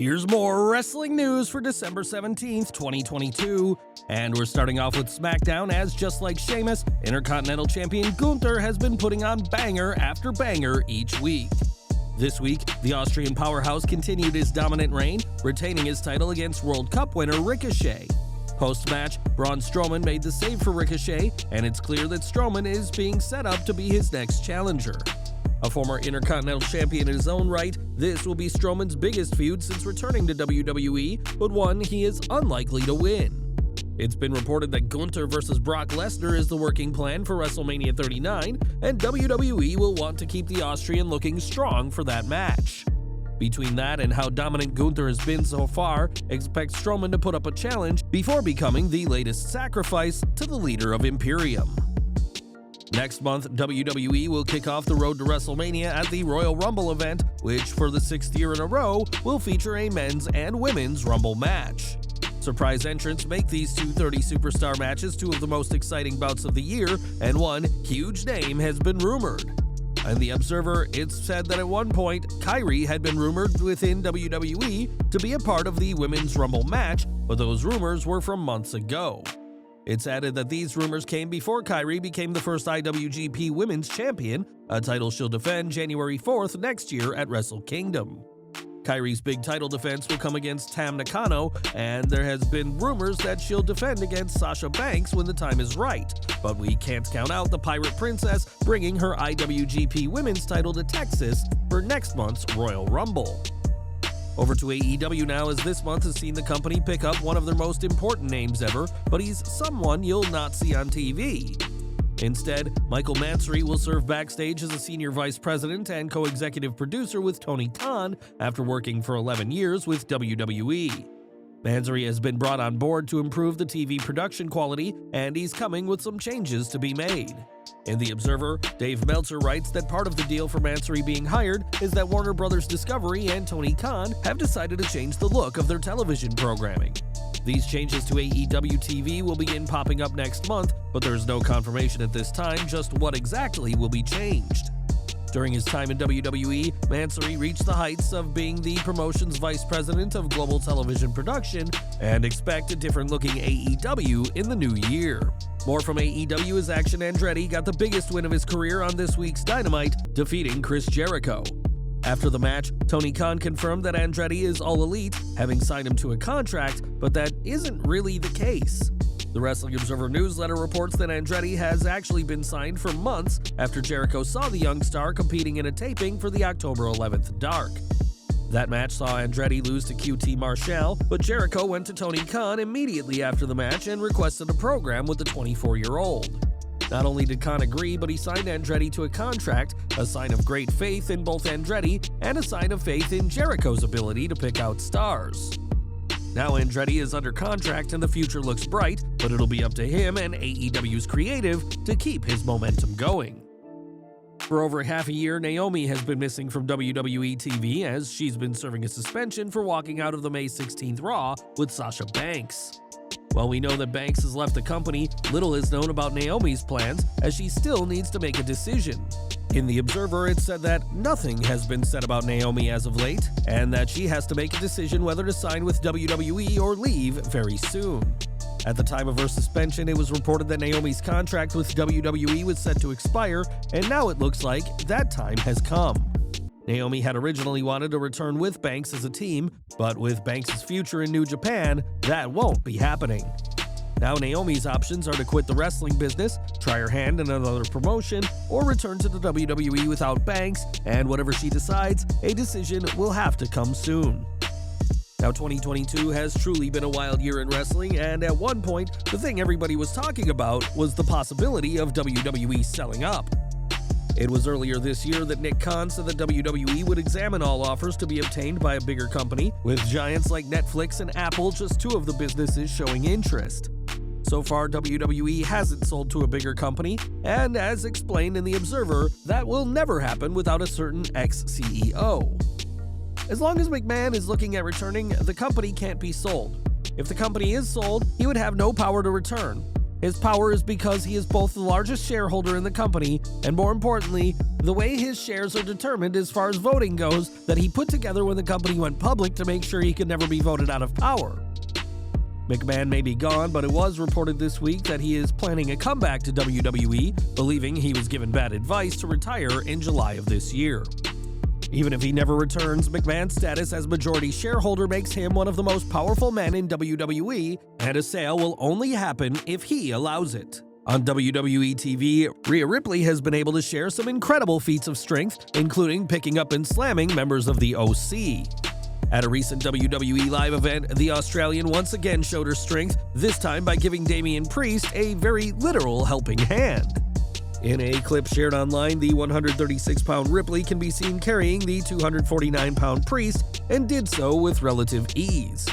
Here's more wrestling news for December 17th, 2022. And we're starting off with Smackdown, as just like Sheamus, Intercontinental Champion Gunther has been putting on banger after banger each week. This week, the Austrian powerhouse continued his dominant reign, retaining his title against World Cup winner Ricochet. Post-match, Braun Strowman made the save for Ricochet, and it's clear that Strowman is being set up to be his next challenger. A former Intercontinental Champion in his own right, this will be Strowman's biggest feud since returning to WWE, but one he is unlikely to win. It's been reported that Gunther vs. Brock Lesnar is the working plan for WrestleMania 39, and WWE will want to keep the Austrian looking strong for that match. Between that and how dominant Gunther has been so far, expect Strowman to put up a challenge before becoming the latest sacrifice to the leader of Imperium. Next month, WWE will kick off the road to WrestleMania at the Royal Rumble event, which for the 6th year in a row will feature a men's and women's Rumble match. Surprise entrants make these two 30 superstar matches two of the most exciting bouts of the year, and one huge name has been rumored. In The Observer, it's said that at one point, Kairi had been rumored within WWE to be a part of the Women's Rumble match, but those rumors were from months ago. It's added that these rumors came before Kairi became the first IWGP Women's Champion, a title she'll defend January 4th next year at Wrestle Kingdom. Kairi's big title defense will come against Tam Nakano, and there has been rumors that she'll defend against Sasha Banks when the time is right, but we can't count out the Pirate Princess bringing her IWGP Women's title to Texas for next month's Royal Rumble. Over to AEW now, as this month has seen the company pick up one of their most important names ever, but he's someone you'll not see on TV. Instead, Michael Mansory will serve backstage as a senior vice president and co-executive producer with Tony Khan after working for 11 years with WWE. Mansory has been brought on board to improve the TV production quality, and he's coming with some changes to be made. In The Observer, Dave Meltzer writes that part of the deal for Mansory being hired is that Warner Bros. Discovery and Tony Khan have decided to change the look of their television programming. These changes to AEW TV will begin popping up next month, but there's no confirmation at this time just what exactly will be changed. During his time in WWE, Mansory reached the heights of being the promotion's vice president of global television production, and expect a different-looking AEW in the new year. More from AEW as Action Andretti got the biggest win of his career on this week's Dynamite, defeating Chris Jericho. After the match, Tony Khan confirmed that Andretti is All Elite, having signed him to a contract, but that isn't really the case. The Wrestling Observer newsletter reports that Andretti has actually been signed for months after Jericho saw the young star competing in a taping for the October 11th Dark. That match saw Andretti lose to QT Marshall, but Jericho went to Tony Khan immediately after the match and requested a program with the 24-year-old. Not only did Khan agree, but he signed Andretti to a contract, a sign of great faith in both Andretti and a sign of faith in Jericho's ability to pick out stars. Now Andretti is under contract and the future looks bright, but it'll be up to him and AEW's creative to keep his momentum going. For over half a year, Naomi has been missing from WWE TV as she's been serving a suspension for walking out of the May 16th Raw with Sasha Banks. While we know that Banks has left the company, little is known about Naomi's plans, as she still needs to make a decision. In The Observer, it said that nothing has been said about Naomi as of late, and that she has to make a decision whether to sign with WWE or leave very soon. At the time of her suspension, it was reported that Naomi's contract with WWE was set to expire, and now it looks like that time has come. Naomi had originally wanted to return with Banks as a team, but with Banks' future in New Japan, that won't be happening. Now Naomi's options are to quit the wrestling business, try her hand in another promotion, or return to the WWE without Banks, and whatever she decides, a decision will have to come soon. Now 2022 has truly been a wild year in wrestling, and at one point, the thing everybody was talking about was the possibility of WWE selling up. It was earlier this year that Nick Khan said that WWE would examine all offers to be obtained by a bigger company, with giants like Netflix and Apple just two of the businesses showing interest. So far, WWE hasn't sold to a bigger company, and as explained in The Observer, that will never happen without a certain ex-CEO. As long as McMahon is looking at returning, the company can't be sold. If the company is sold, he would have no power to return. His power is because he is both the largest shareholder in the company, and more importantly, the way his shares are determined as far as voting goes that he put together when the company went public to make sure he could never be voted out of power. McMahon may be gone, but it was reported this week that he is planning a comeback to WWE, believing he was given bad advice to retire in July of this year. Even if he never returns, McMahon's status as majority shareholder makes him one of the most powerful men in WWE, and a sale will only happen if he allows it. On WWE TV, Rhea Ripley has been able to share some incredible feats of strength, including picking up and slamming members of the OC. At a recent WWE live event, the Australian once again showed her strength, this time by giving Damian Priest a very literal helping hand. In a clip shared online, the 136-pound Ripley can be seen carrying the 249-pound Priest, and did so with relative ease.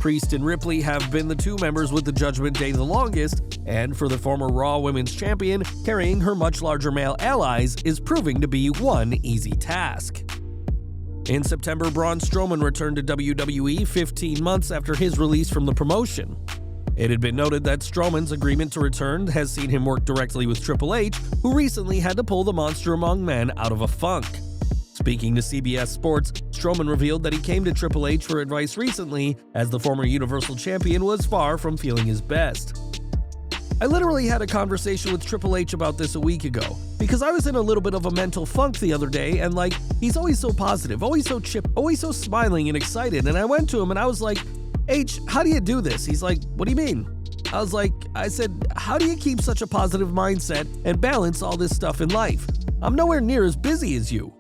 Priest and Ripley have been the two members with the Judgment Day the longest, and for the former Raw Women's Champion, carrying her much larger male allies is proving to be one easy task. In September, Braun Strowman returned to WWE 15 months after his release from the promotion. It had been noted that Strowman's agreement to return has seen him work directly with Triple H, who recently had to pull the Monster Among Men out of a funk. Speaking to CBS Sports, Strowman revealed that he came to Triple H for advice recently, as the former Universal Champion was far from feeling his best. I literally had a conversation with Triple H about this a week ago, because I was in a little bit of a mental funk the other day, and he's always so positive, always so chip, always so smiling and excited, and I went to him and I was like, H, how do you do this? He's like, what do you mean? I said, how do you keep such a positive mindset and balance all this stuff in life? I'm nowhere near as busy as you.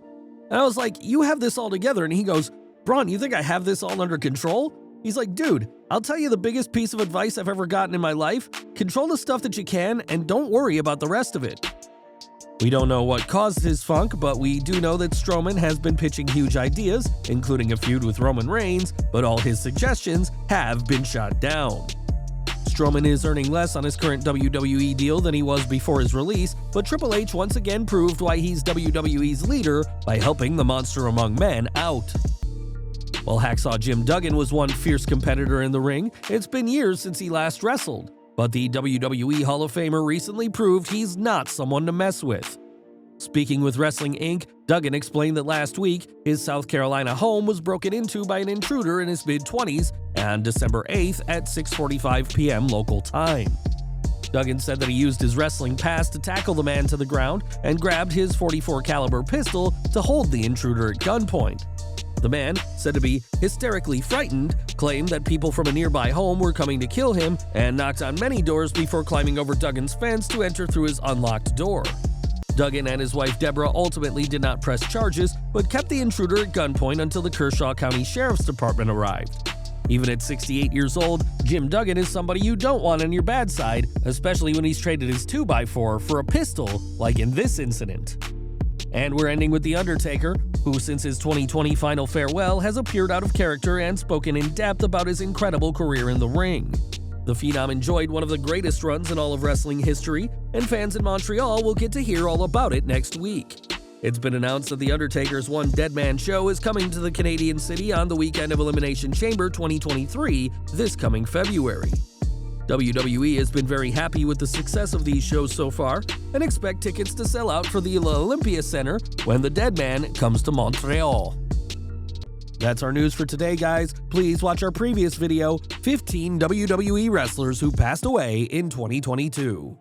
And I was like, you have this all together. And he goes, Braun, you think I have this all under control? He's like, dude, I'll tell you the biggest piece of advice I've ever gotten in my life. Control the stuff that you can and don't worry about the rest of it. We don't know what caused his funk, but we do know that Strowman has been pitching huge ideas, including a feud with Roman Reigns, but all his suggestions have been shot down. Strowman is earning less on his current WWE deal than he was before his release, but Triple H once again proved why he's WWE's leader by helping the Monster Among Men out. While Hacksaw Jim Duggan was one fierce competitor in the ring, it's been years since he last wrestled. But the WWE Hall of Famer recently proved he's not someone to mess with. Speaking with Wrestling Inc., Duggan explained that last week, his South Carolina home was broken into by an intruder in his mid-20s on December 8th at 6:45 p.m. local time. Duggan said that he used his wrestling past to tackle the man to the ground and grabbed his .44 caliber pistol to hold the intruder at gunpoint. The man, said to be hysterically frightened, claimed that people from a nearby home were coming to kill him and knocked on many doors before climbing over Duggan's fence to enter through his unlocked door. Duggan and his wife Deborah ultimately did not press charges, but kept the intruder at gunpoint until the Kershaw County Sheriff's Department arrived. Even at 68 years old, Jim Duggan is somebody you don't want on your bad side, especially when he's traded his 2x4 for a pistol, like in this incident. And we're ending with The Undertaker, who since his 2020 final farewell has appeared out of character and spoken in depth about his incredible career in the ring. The Phenom enjoyed one of the greatest runs in all of wrestling history, and fans in Montreal will get to hear all about it next week. It's been announced that The Undertaker's One Dead Man show is coming to the Canadian city on the weekend of Elimination Chamber 2023 this coming February. WWE has been very happy with the success of these shows so far and expect tickets to sell out for the Olympia Center when the Dead Man comes to Montreal. That's our news for today, guys. Please watch our previous video, 15 WWE wrestlers who passed away in 2022.